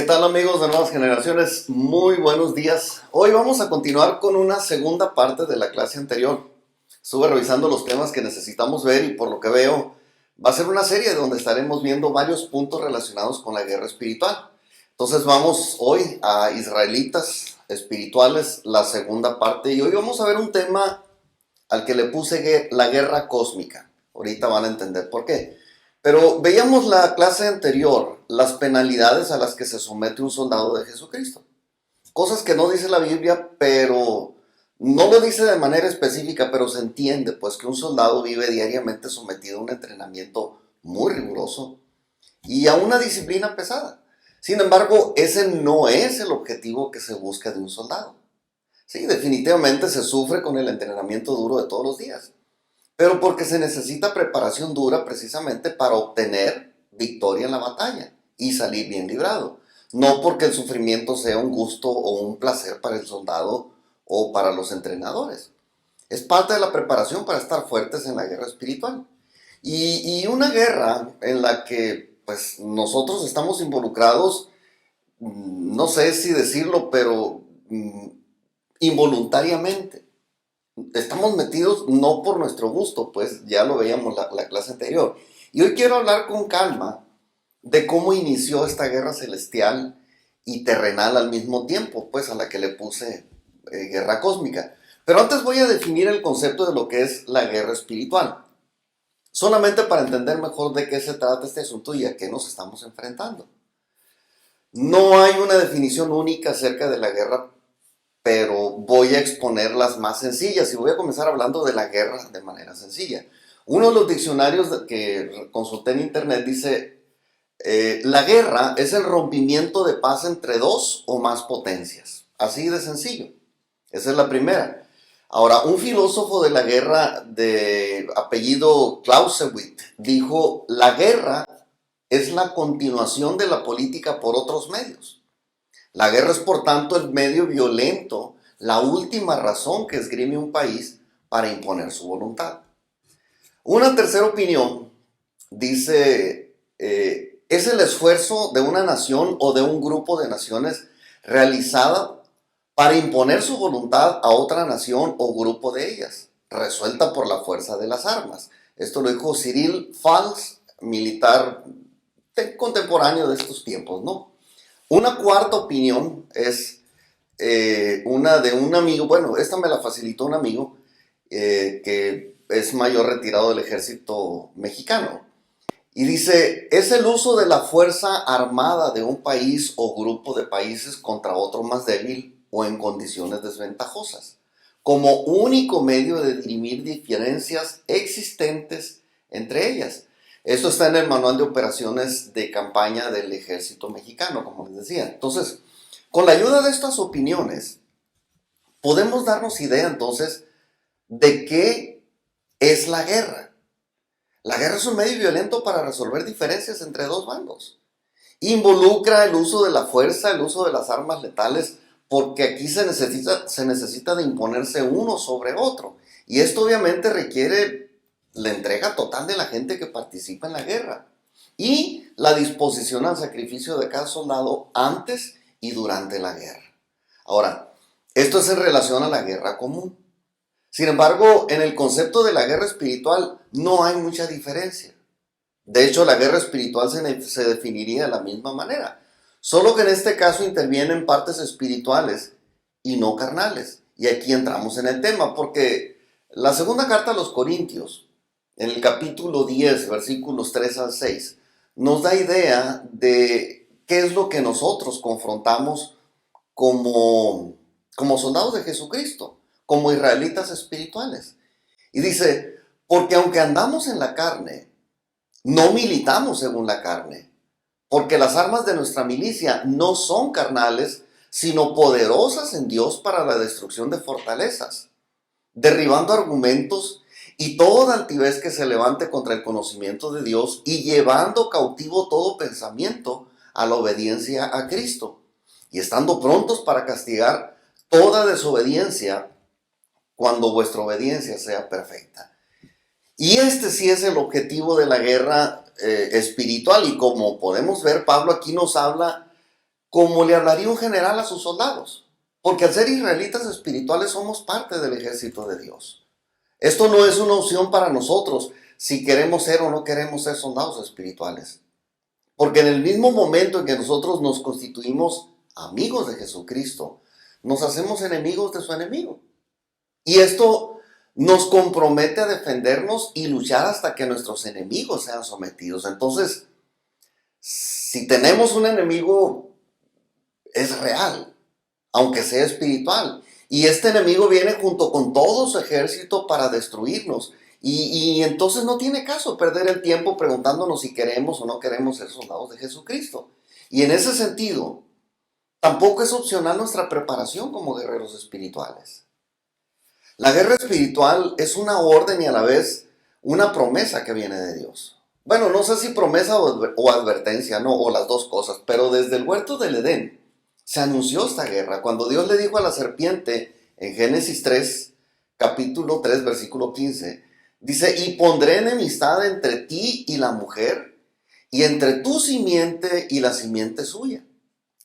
¿Qué tal amigos de Nuevas Generaciones? Muy buenos días. Hoy vamos a continuar con una segunda parte de la clase anterior. Estuve revisando los temas que necesitamos ver y por lo que veo va a ser una serie donde estaremos viendo varios puntos relacionados con la guerra espiritual. Entonces vamos hoy a Israelitas Espirituales, la segunda parte, y hoy vamos a ver un tema al que le puse la guerra cósmica. Ahorita van a entender por qué. Pero veíamos la clase anterior, las penalidades a las que se somete un soldado de Jesucristo. Cosas que no dice la Biblia, pero no lo dice de manera específica, pero se entiende, pues que un soldado vive diariamente sometido a un entrenamiento muy riguroso y a una disciplina pesada. Sin embargo, ese no es el objetivo que se busca de un soldado. Sí, definitivamente se sufre con el entrenamiento duro de todos los días, pero porque se necesita preparación dura precisamente para obtener victoria en la batalla y salir bien librado. No porque el sufrimiento sea un gusto o un placer para el soldado o para los entrenadores. Es parte de la preparación para estar fuertes en la guerra espiritual. Y una guerra en la que pues nosotros estamos involucrados, no sé si decirlo, pero involuntariamente. Estamos metidos no por nuestro gusto, pues ya lo veíamos la clase anterior. Y hoy quiero hablar con calma de cómo inició esta guerra celestial y terrenal al mismo tiempo, pues a la que le puse guerra cósmica. Pero antes voy a definir el concepto de lo que es la guerra espiritual, solamente para entender mejor de qué se trata este asunto y a qué nos estamos enfrentando. No hay una definición única acerca de la guerra, pero voy a exponer las más sencillas y voy a comenzar hablando de la guerra de manera sencilla. Uno de los diccionarios que consulté en internet dice, la guerra es el rompimiento de paz entre dos o más potencias. Así de sencillo. Esa es la primera. Ahora, un filósofo de la guerra de apellido Clausewitz dijo, la guerra es la continuación de la política por otros medios. La guerra es, por tanto, el medio violento, la última razón que esgrime un país para imponer su voluntad. Una tercera opinión dice, es el esfuerzo de una nación o de un grupo de naciones realizada para imponer su voluntad a otra nación o grupo de ellas, resuelta por la fuerza de las armas. Esto lo dijo Cyril Fals, militar contemporáneo de estos tiempos, ¿no? Una cuarta opinión es una de un amigo, bueno, esta me la facilitó un amigo que es mayor retirado del ejército mexicano. Y dice, es el uso de la fuerza armada de un país o grupo de países contra otro más débil o en condiciones desventajosas, como único medio de dirimir diferencias existentes entre ellas. Esto está en el manual de operaciones de campaña del ejército mexicano, como les decía. Entonces, con la ayuda de estas opiniones, podemos darnos idea entonces de qué es la guerra. La guerra es un medio violento para resolver diferencias entre dos bandos. Involucra el uso de la fuerza, el uso de las armas letales, porque aquí se necesita de imponerse uno sobre otro. Y esto obviamente requiere la entrega total de la gente que participa en la guerra y la disposición al sacrificio de cada soldado antes y durante la guerra. Ahora, esto es en relación a la guerra común. Sin embargo, en el concepto de la guerra espiritual no hay mucha diferencia. De hecho, la guerra espiritual se definiría de la misma manera, solo que en este caso intervienen partes espirituales y no carnales. Y aquí entramos en el tema, porque la segunda carta a los Corintios, en el capítulo 10, versículos 3 al 6, nos da idea de qué es lo que nosotros confrontamos como soldados de Jesucristo, como israelitas espirituales. Y dice, porque aunque andamos en la carne, no militamos según la carne, porque las armas de nuestra milicia no son carnales, sino poderosas en Dios para la destrucción de fortalezas, derribando argumentos y toda altivez que se levante contra el conocimiento de Dios y llevando cautivo todo pensamiento a la obediencia a Cristo, y estando prontos para castigar toda desobediencia cuando vuestra obediencia sea perfecta. Y este sí es el objetivo de la guerra espiritual, y como podemos ver, Pablo aquí nos habla como le hablaría un general a sus soldados. Porque al ser israelitas espirituales somos parte del ejército de Dios. Esto no es una opción para nosotros si queremos ser o no queremos ser soldados espirituales. Porque en el mismo momento en que nosotros nos constituimos amigos de Jesucristo, nos hacemos enemigos de su enemigo. Y esto nos compromete a defendernos y luchar hasta que nuestros enemigos sean sometidos. Entonces, si tenemos un enemigo, es real, aunque sea espiritual. Y este enemigo viene junto con todo su ejército para destruirnos. Y entonces no tiene caso perder el tiempo preguntándonos si queremos o no queremos ser soldados de Jesucristo. Y en ese sentido, tampoco es opcional nuestra preparación como guerreros espirituales. La guerra espiritual es una orden y a la vez una promesa que viene de Dios. Bueno, no sé si promesa o advertencia, no, o las dos cosas, pero desde el huerto del Edén se anunció esta guerra. Cuando Dios le dijo a la serpiente en Génesis 3, capítulo 3, versículo 15, dice, y pondré enemistad entre ti y la mujer, y entre tu simiente y la simiente suya.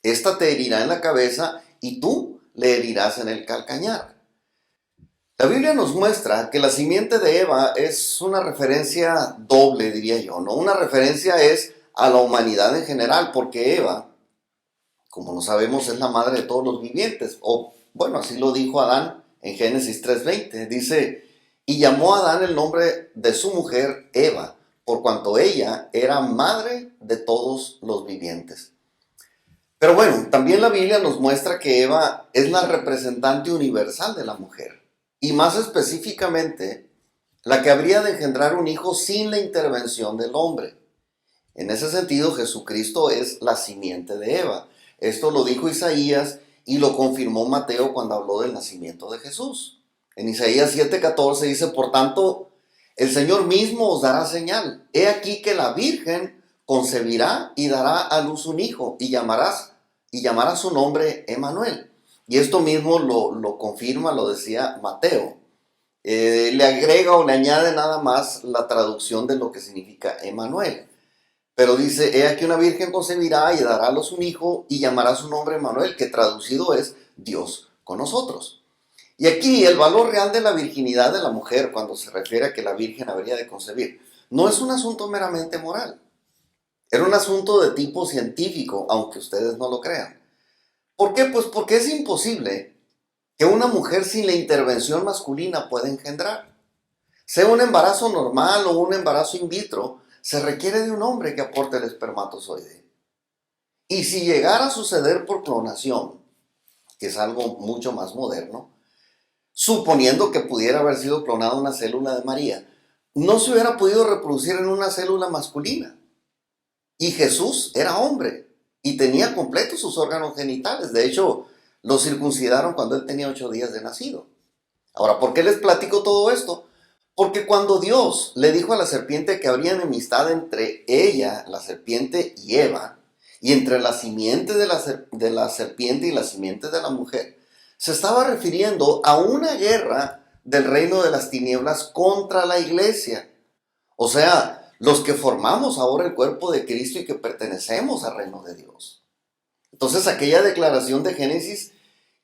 Esta te herirá en la cabeza y tú le herirás en el calcañar. La Biblia nos muestra que la simiente de Eva es una referencia doble, diría yo, ¿no? Una referencia es a la humanidad en general, porque Eva, como lo sabemos, es la madre de todos los vivientes. O, bueno, así lo dijo Adán en Génesis 3:20. Dice, y llamó a Adán el nombre de su mujer Eva, por cuanto ella era madre de todos los vivientes. Pero bueno, también la Biblia nos muestra que Eva es la representante universal de la mujer. Y más específicamente, la que habría de engendrar un hijo sin la intervención del hombre. En ese sentido, Jesucristo es la simiente de Eva. Esto lo dijo Isaías y lo confirmó Mateo cuando habló del nacimiento de Jesús. En Isaías 7:14 dice, por tanto, el Señor mismo os dará señal. He aquí que la Virgen concebirá y dará a luz un hijo y llamará su nombre Emmanuel. Y esto mismo lo confirma, lo decía Mateo. Le agrega o le añade nada más la traducción de lo que significa Emmanuel. Pero dice, he aquí una virgen concebirá y dará a luz un hijo y llamará su nombre Emmanuel, que traducido es Dios con nosotros. Y aquí el valor real de la virginidad de la mujer, cuando se refiere a que la virgen habría de concebir, no es un asunto meramente moral. Era un asunto de tipo científico, aunque ustedes no lo crean. ¿Por qué? Pues porque es imposible que una mujer sin la intervención masculina pueda engendrar. Sea un embarazo normal o un embarazo in vitro, se requiere de un hombre que aporte el espermatozoide. Y si llegara a suceder por clonación, que es algo mucho más moderno, suponiendo que pudiera haber sido clonada una célula de María, no se hubiera podido reproducir en una célula masculina. Y Jesús era hombre y tenía completos sus órganos genitales. De hecho, lo circuncidaron cuando él tenía 8 días de nacido. Ahora, ¿por qué les platico todo esto? Porque cuando Dios le dijo a la serpiente que habría enemistad entre ella, la serpiente, y Eva, y entre la simiente de la serpiente y la simiente de la mujer, se estaba refiriendo a una guerra del reino de las tinieblas contra la iglesia. O sea, los que formamos ahora el cuerpo de Cristo y que pertenecemos al reino de Dios. Entonces, aquella declaración de Génesis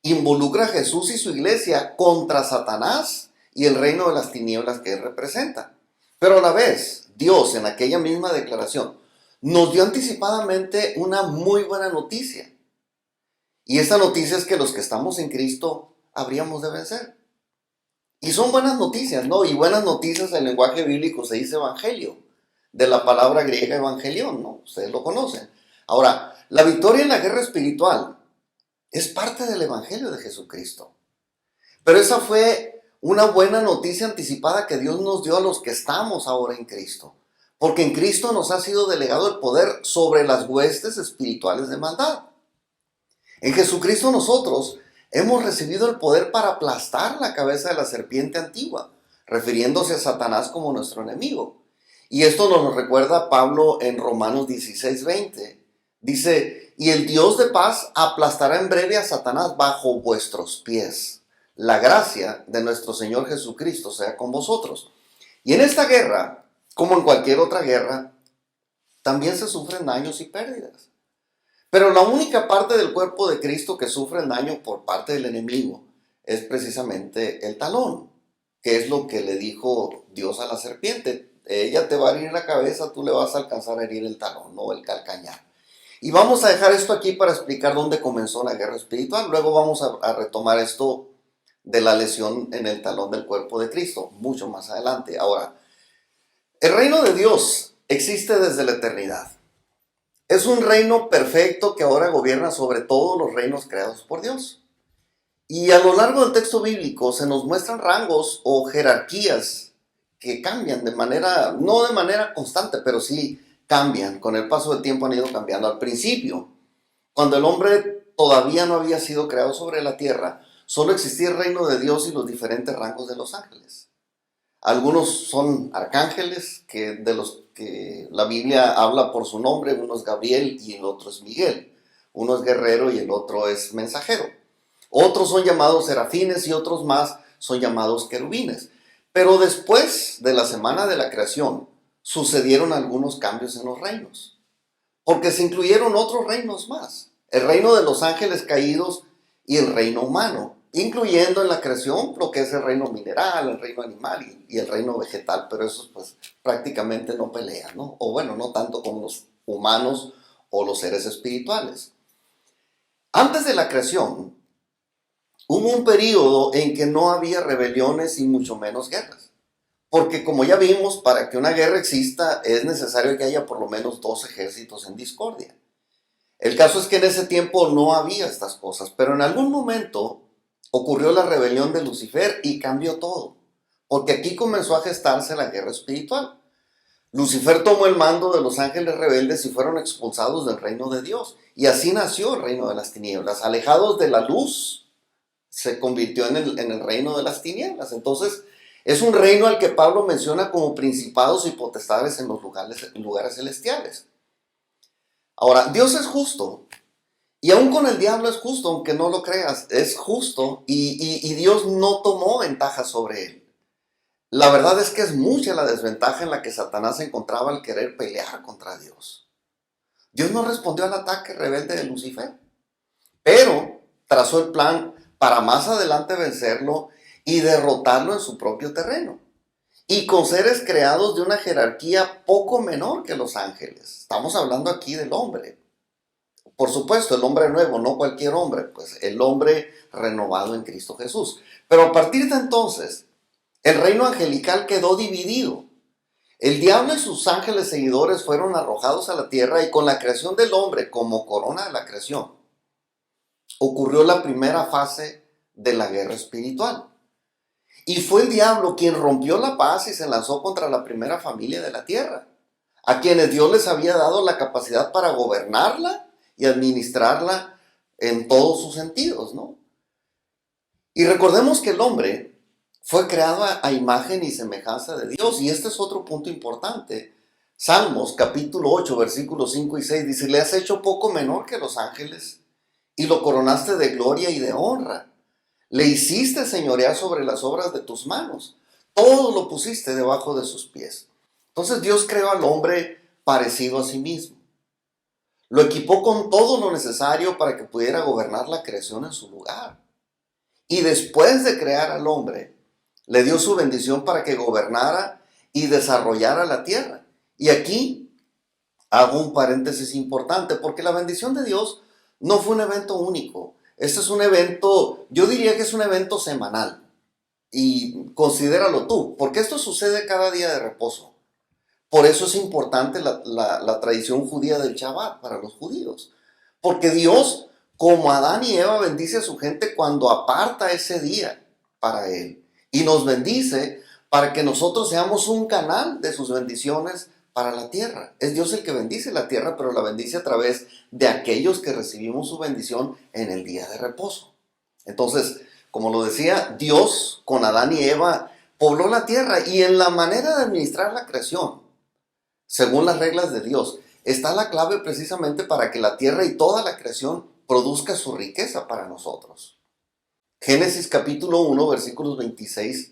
involucra a Jesús y su iglesia contra Satanás y el reino de las tinieblas que él representa. Pero a la vez, Dios en aquella misma declaración nos dio anticipadamente una muy buena noticia. Y esa noticia es que los que estamos en Cristo habríamos de vencer. Y son buenas noticias, ¿no? Y buenas noticias en el lenguaje bíblico se dice evangelio, de la palabra griega evangelión, ¿no? Ustedes lo conocen. Ahora, la victoria en la guerra espiritual es parte del evangelio de Jesucristo. Pero esa fue una buena noticia anticipada que Dios nos dio a los que estamos ahora en Cristo. Porque en Cristo nos ha sido delegado el poder sobre las huestes espirituales de maldad. En Jesucristo nosotros hemos recibido el poder para aplastar la cabeza de la serpiente antigua, refiriéndose a Satanás como nuestro enemigo. Y esto nos lo recuerda Pablo en Romanos 16:20. Dice, y el Dios de paz aplastará en breve a Satanás bajo vuestros pies. La gracia de nuestro Señor Jesucristo sea con vosotros. Y en esta guerra, como en cualquier otra guerra, también se sufren daños y pérdidas. Pero la única parte del cuerpo de Cristo que sufre el daño por parte del enemigo es precisamente el talón, que es lo que le dijo Dios a la serpiente. Ella te va a herir la cabeza, tú le vas a alcanzar a herir el talón, no el calcañar. Y vamos a dejar esto aquí para explicar dónde comenzó la guerra espiritual. Luego vamos a retomar esto de la lesión en el talón del cuerpo de Cristo, mucho más adelante. Ahora, el reino de Dios existe desde la eternidad. Es un reino perfecto que ahora gobierna sobre todos los reinos creados por Dios. Y a lo largo del texto bíblico se nos muestran rangos o jerarquías que cambian de manera, no de manera constante, pero sí cambian. Con el paso del tiempo han ido cambiando. Al principio, cuando el hombre todavía no había sido creado sobre la tierra, solo existía el reino de Dios y los diferentes rangos de los ángeles. Algunos son arcángeles, de los que la Biblia habla por su nombre. Uno es Gabriel y el otro es Miguel. Uno es guerrero y el otro es mensajero. Otros son llamados serafines y otros más son llamados querubines. Pero después de la semana de la creación, sucedieron algunos cambios en los reinos, porque se incluyeron otros reinos más. El reino de los ángeles caídos y el reino humano, incluyendo en la creación lo que es el reino mineral, el reino animal y el reino vegetal, pero esos pues prácticamente no pelean, ¿no? O bueno, no tanto como los humanos o los seres espirituales. Antes de la creación, hubo un periodo en que no había rebeliones y mucho menos guerras. Porque como ya vimos, para que una guerra exista es necesario que haya por lo menos dos ejércitos en discordia. El caso es que en ese tiempo no había estas cosas, pero en algún momento ocurrió la rebelión de Lucifer y cambió todo. Porque aquí comenzó a gestarse la guerra espiritual. Lucifer tomó el mando de los ángeles rebeldes y fueron expulsados del reino de Dios. Y así nació el reino de las tinieblas. Alejados de la luz, se convirtió en el reino de las tinieblas. Entonces, es un reino al que Pablo menciona como principados y potestades en los lugares celestiales. Ahora, Dios es justo, y aún con el diablo es justo, aunque no lo creas, es justo, y Dios no tomó ventaja sobre él. La verdad es que es mucha la desventaja en la que Satanás se encontraba al querer pelear contra Dios. Dios no respondió al ataque rebelde de Lucifer, pero trazó el plan para más adelante vencerlo y derrotarlo en su propio terreno. Y con seres creados de una jerarquía poco menor que los ángeles. Estamos hablando aquí del hombre. Por supuesto, el hombre nuevo, no cualquier hombre, pues el hombre renovado en Cristo Jesús. Pero a partir de entonces, el reino angelical quedó dividido. El diablo y sus ángeles seguidores fueron arrojados a la tierra y con la creación del hombre como corona de la creación, ocurrió la primera fase de la guerra espiritual. Y fue el diablo quien rompió la paz y se lanzó contra la primera familia de la tierra, a quienes Dios les había dado la capacidad para gobernarla y administrarla en todos sus sentidos, ¿no? Y recordemos que el hombre fue creado a imagen y semejanza de Dios, y este es otro punto importante. Salmos capítulo 8, versículos 5 y 6 dice: le has hecho poco menor que los ángeles y lo coronaste de gloria y de honra. Le hiciste señorear sobre las obras de tus manos. Todo lo pusiste debajo de sus pies. Entonces Dios creó al hombre parecido a sí mismo. Lo equipó con todo lo necesario para que pudiera gobernar la creación en su lugar. Y después de crear al hombre, le dio su bendición para que gobernara y desarrollara la tierra. Y aquí hago un paréntesis importante, porque la bendición de Dios no fue un evento único. Este es un evento, yo diría que es un evento semanal. Y considéralo tú, porque esto sucede cada día de reposo. Por eso es importante la tradición judía del Shabbat para los judíos. Porque Dios, como Adán y Eva, bendice a su gente cuando aparta ese día para Él. Y nos bendice para que nosotros seamos un canal de sus bendiciones para la tierra. Es Dios el que bendice la tierra, pero la bendice a través de aquellos que recibimos su bendición en el día de reposo. Entonces, como lo decía, Dios con Adán y Eva pobló la tierra, y en la manera de administrar la creación, según las reglas de Dios, está la clave precisamente para que la tierra y toda la creación produzca su riqueza para nosotros. Génesis capítulo 1, versículos 26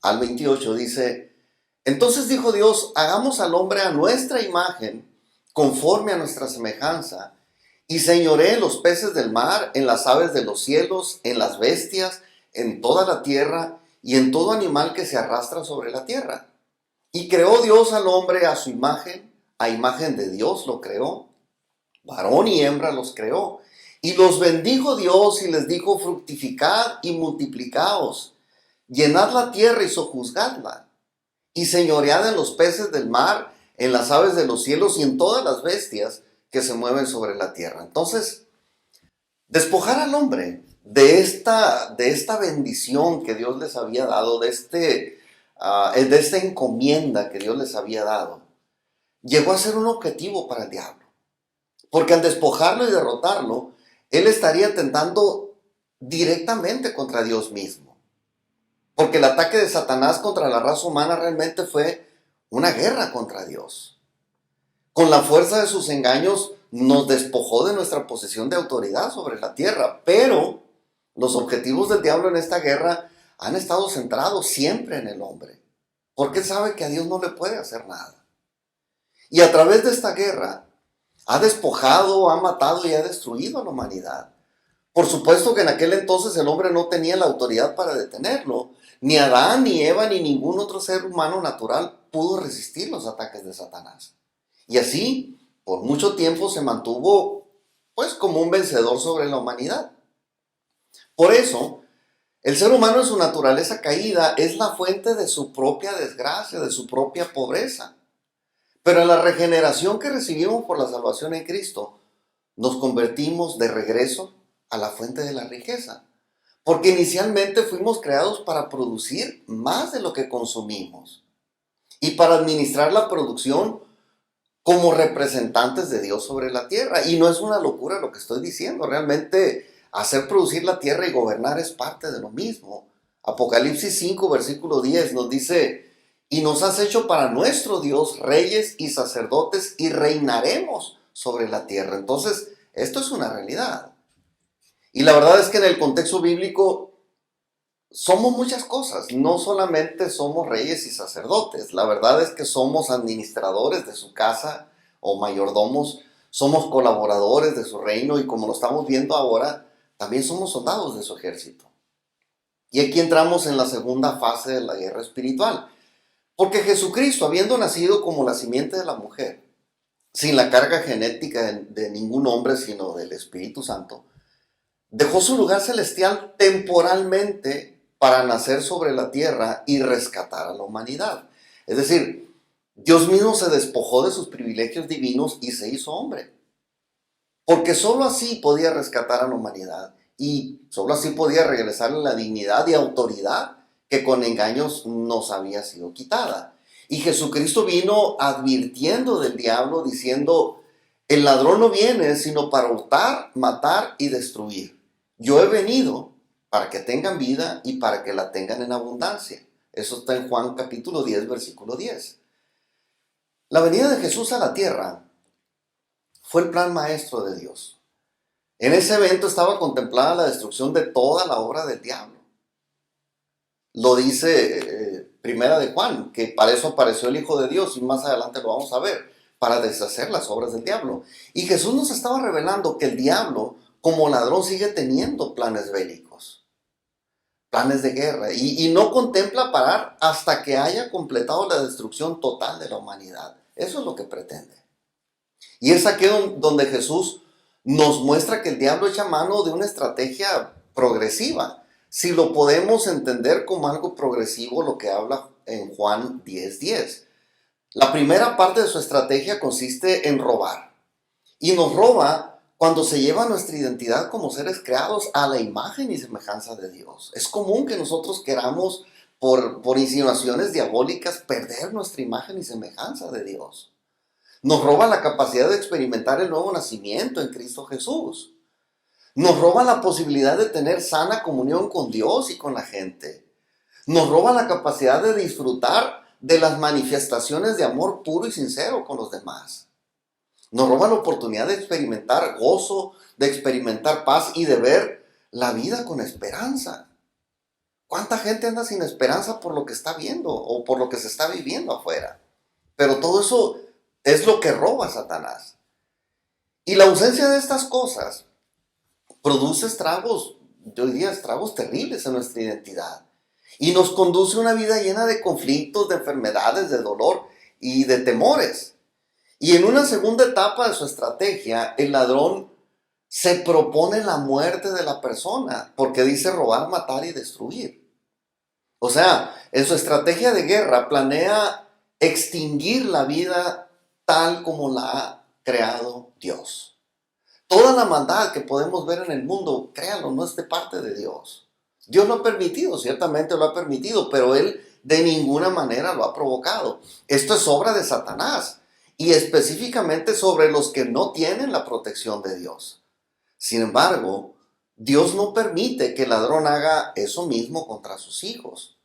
al 28 dice: entonces dijo Dios, hagamos al hombre a nuestra imagen, conforme a nuestra semejanza, y señoré en los peces del mar, en las aves de los cielos, en las bestias, en toda la tierra y en todo animal que se arrastra sobre la tierra. Y creó Dios al hombre a su imagen, a imagen de Dios lo creó, varón y hembra los creó. Y los bendijo Dios y les dijo: fructificad y multiplicaos, llenad la tierra y sojuzgadla, y señoread en los peces del mar, en las aves de los cielos y en todas las bestias que se mueven sobre la tierra. Entonces, despojar al hombre de esta bendición que Dios les había dado, de esta encomienda que Dios les había dado, llegó a ser un objetivo para el diablo. Porque al despojarlo y derrotarlo, él estaría atentando directamente contra Dios mismo. Porque el ataque de Satanás contra la raza humana realmente fue una guerra contra Dios. Con la fuerza de sus engaños nos despojó de nuestra posesión de autoridad sobre la tierra. Pero los objetivos del diablo en esta guerra han estado centrados siempre en el hombre. Porque él sabe que a Dios no le puede hacer nada. Y a través de esta guerra ha despojado, ha matado y ha destruido a la humanidad. Por supuesto que en aquel entonces el hombre no tenía la autoridad para detenerlo. Ni Adán, ni Eva, ni ningún otro ser humano natural pudo resistir los ataques de Satanás. Y así, por mucho tiempo se mantuvo, pues, como un vencedor sobre la humanidad. Por eso, el ser humano en su naturaleza caída es la fuente de su propia desgracia, de su propia pobreza. Pero en la regeneración que recibimos por la salvación en Cristo, nos convertimos de regreso a la fuente de la riqueza. Porque inicialmente fuimos creados para producir más de lo que consumimos y para administrar la producción como representantes de Dios sobre la tierra. Y no es una locura lo que estoy diciendo, realmente hacer producir la tierra y gobernar es parte de lo mismo. Apocalipsis 5, versículo 10 nos dice: y nos has hecho para nuestro Dios reyes y sacerdotes y reinaremos sobre la tierra. Entonces, esto es una realidad. Y la verdad es que en el contexto bíblico somos muchas cosas, no solamente somos reyes y sacerdotes, la verdad es que somos administradores de su casa o mayordomos, somos colaboradores de su reino y, como lo estamos viendo ahora, también somos soldados de su ejército. Y aquí entramos en la segunda fase de la guerra espiritual, porque Jesucristo, habiendo nacido como la simiente de la mujer, sin la carga genética de ningún hombre sino del Espíritu Santo, dejó su lugar celestial temporalmente para nacer sobre la tierra y rescatar a la humanidad. Es decir, Dios mismo se despojó de sus privilegios divinos y se hizo hombre. Porque sólo así podía rescatar a la humanidad y sólo así podía regresarle la dignidad y autoridad que con engaños nos había sido quitada. Y Jesucristo vino advirtiendo del diablo, diciendo: el ladrón no viene sino para hurtar, matar y destruir. Yo he venido para que tengan vida y para que la tengan en abundancia. Eso está en Juan capítulo 10, versículo 10. La venida de Jesús a la tierra fue el plan maestro de Dios. En ese evento estaba contemplada la destrucción de toda la obra del diablo. Lo dice Primera de Juan, que para eso apareció el Hijo de Dios, y más adelante lo vamos a ver, para deshacer las obras del diablo. Y Jesús nos estaba revelando que el diablo, como ladrón, sigue teniendo planes bélicos, planes de guerra, y no contempla parar hasta que haya completado la destrucción total de la humanidad. Eso es lo que pretende. Y es aquí donde Jesús nos muestra que el diablo echa mano de una estrategia progresiva. Si lo podemos entender como algo progresivo, lo que habla en Juan 10:10. La primera parte de su estrategia consiste en robar. Y nos roba cuando se lleva nuestra identidad como seres creados a la imagen y semejanza de Dios. Es común que nosotros queramos, por insinuaciones diabólicas, perder nuestra imagen y semejanza de Dios. Nos roba la capacidad de experimentar el nuevo nacimiento en Cristo Jesús. Nos roba la posibilidad de tener sana comunión con Dios y con la gente. Nos roba la capacidad de disfrutar de las manifestaciones de amor puro y sincero con los demás. Nos roba la oportunidad de experimentar gozo, de experimentar paz y de ver la vida con esperanza. ¿Cuánta gente anda sin esperanza por lo que está viendo o por lo que se está viviendo afuera? Pero todo eso es lo que roba Satanás. Y la ausencia de estas cosas produce estragos, yo diría estragos terribles en nuestra identidad. Y nos conduce a una vida llena de conflictos, de enfermedades, de dolor y de temores. Y en una segunda etapa de su estrategia, el ladrón se propone la muerte de la persona, porque dice robar, matar y destruir. O sea, en su estrategia de guerra planea extinguir la vida tal como la ha creado Dios. Toda la maldad que podemos ver en el mundo, créanlo, no es de parte de Dios. Dios lo ha permitido, ciertamente lo ha permitido, pero Él de ninguna manera lo ha provocado. Esto es obra de Satanás y específicamente sobre los que no tienen la protección de Dios. Sin embargo, Dios no permite que el ladrón haga eso mismo contra sus hijos.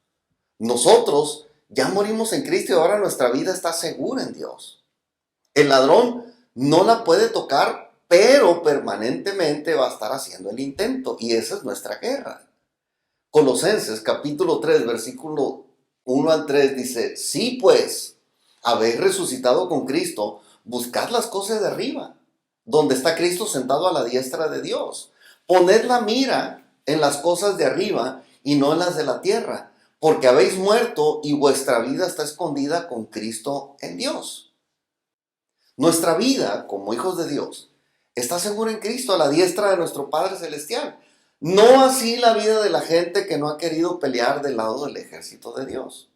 Nosotros ya morimos en Cristo y ahora nuestra vida está segura en Dios. El ladrón no la puede tocar, pero permanentemente va a estar haciendo el intento, y esa es nuestra guerra. Colosenses capítulo 3, versículo 1 al 3 dice: sí, pues, habéis resucitado con Cristo, buscad las cosas de arriba, donde está Cristo sentado a la diestra de Dios. Poned la mira en las cosas de arriba y no en las de la tierra, porque habéis muerto y vuestra vida está escondida con Cristo en Dios. Nuestra vida, como hijos de Dios, está segura en Cristo, a la diestra de nuestro Padre Celestial. No así la vida de la gente que no ha querido pelear del lado del ejército de Dios.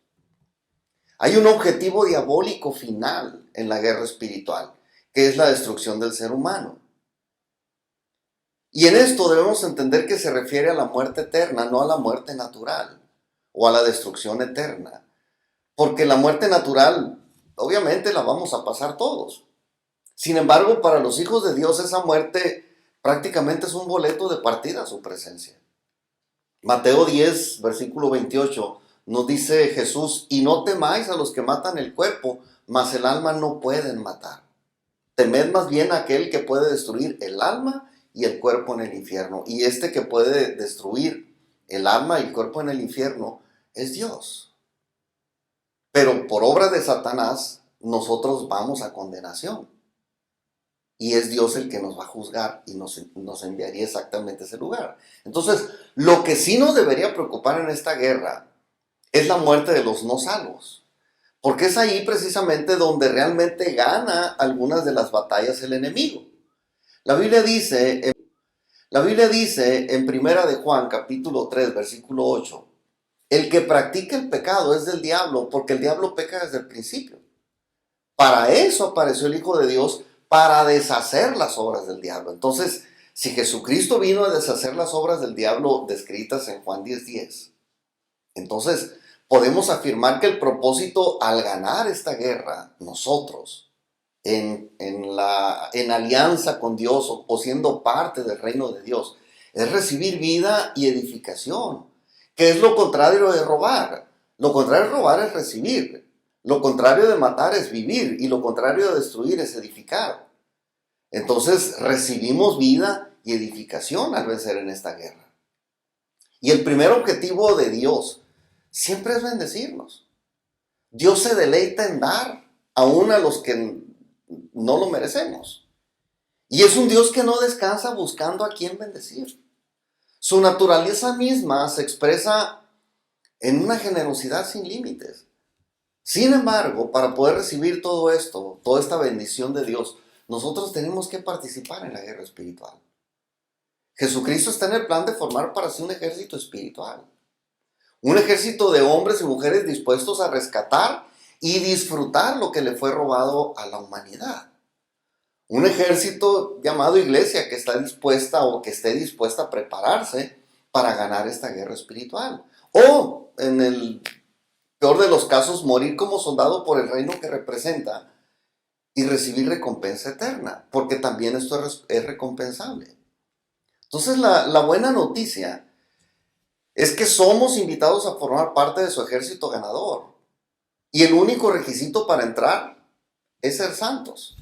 Hay un objetivo diabólico final en la guerra espiritual, que es la destrucción del ser humano. Y en esto debemos entender que se refiere a la muerte eterna, no a la muerte natural o a la destrucción eterna. Porque la muerte natural, obviamente la vamos a pasar todos. Sin embargo, para los hijos de Dios esa muerte prácticamente es un boleto de partida a su presencia. Mateo 10, versículo 28, nos dice Jesús: y no temáis a los que matan el cuerpo, mas el alma no pueden matar. Temed más bien a aquel que puede destruir el alma y el cuerpo en el infierno. Y este que puede destruir el alma y el cuerpo en el infierno es Dios. Pero por obra de Satanás, nosotros vamos a condenación. Y es Dios el que nos va a juzgar y nos enviaría exactamente a ese lugar. Entonces, lo que sí nos debería preocupar en esta guerra es la muerte de los no salvos. Porque es ahí precisamente donde realmente gana algunas de las batallas el enemigo. La Biblia dice en Primera de Juan, capítulo 3, versículo 8, el que practica el pecado es del diablo, porque el diablo peca desde el principio. Para eso apareció el Hijo de Dios, para deshacer las obras del diablo. Entonces, si Jesucristo vino a deshacer las obras del diablo descritas en Juan 10:10, entonces podemos afirmar que el propósito al ganar esta guerra, nosotros, en alianza con Dios o siendo parte del reino de Dios, es recibir vida y edificación, que es lo contrario de robar. Lo contrario de robar es recibir. Lo contrario de matar es vivir, y lo contrario de destruir es edificar. Entonces recibimos vida y edificación al vencer en esta guerra. Y el primer objetivo de Dios siempre es bendecirnos. Dios se deleita en dar, aún a los que no lo merecemos. Y es un Dios que no descansa buscando a quién bendecir. Su naturaleza misma se expresa en una generosidad sin límites. Sin embargo, para poder recibir todo esto, toda esta bendición de Dios, nosotros tenemos que participar en la guerra espiritual. Jesucristo está en el plan de formar para sí un ejército espiritual. Un ejército de hombres y mujeres dispuestos a rescatar y disfrutar lo que le fue robado a la humanidad. Un ejército llamado iglesia que está dispuesta o que esté dispuesta a prepararse para ganar esta guerra espiritual. O, en el peor de los casos, morir como soldado por el reino que representa y recibir recompensa eterna, porque también esto es recompensable. Entonces la buena noticia es que somos invitados a formar parte de su ejército ganador. Y el único requisito para entrar es ser santos.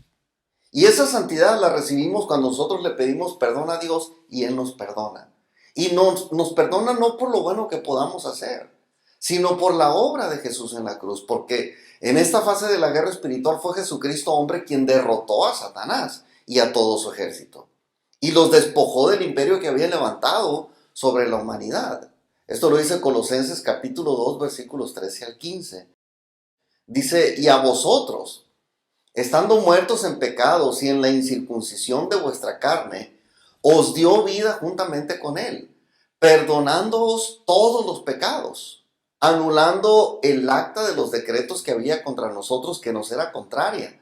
Y esa santidad la recibimos cuando nosotros le pedimos perdón a Dios y Él nos perdona. Y nos perdona no por lo bueno que podamos hacer, sino por la obra de Jesús en la cruz. Porque en esta fase de la guerra espiritual fue Jesucristo hombre quien derrotó a Satanás y a todo su ejército. Y los despojó del imperio que había levantado sobre la humanidad. Esto lo dice Colosenses capítulo 2, versículos 13 al 15. Dice, y a vosotros, estando muertos en pecados y en la incircuncisión de vuestra carne, os dio vida juntamente con él, perdonándoos todos los pecados, anulando el acta de los decretos que había contra nosotros que nos era contraria,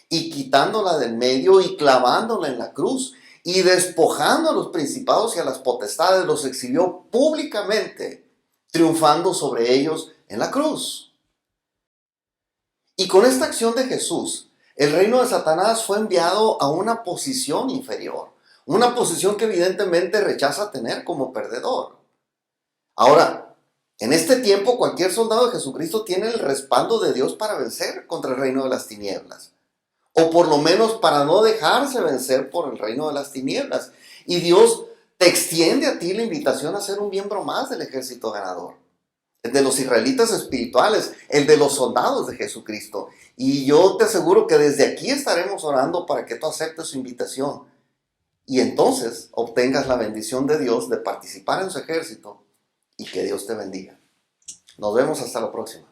y quitándola del medio y clavándola en la cruz, y despojando a los principados y a las potestades, los exhibió públicamente, triunfando sobre ellos en la cruz. Y con esta acción de Jesús, el reino de Satanás fue enviado a una posición inferior, una posición que evidentemente rechaza tener como perdedor. Ahora, en este tiempo cualquier soldado de Jesucristo tiene el respaldo de Dios para vencer contra el reino de las tinieblas, o por lo menos para no dejarse vencer por el reino de las tinieblas. Y Dios te extiende a ti la invitación a ser un miembro más del ejército ganador, el de los israelitas espirituales, el de los soldados de Jesucristo. Y yo te aseguro que desde aquí estaremos orando para que tú aceptes su invitación y entonces obtengas la bendición de Dios de participar en su ejército y que Dios te bendiga. Nos vemos hasta la próxima.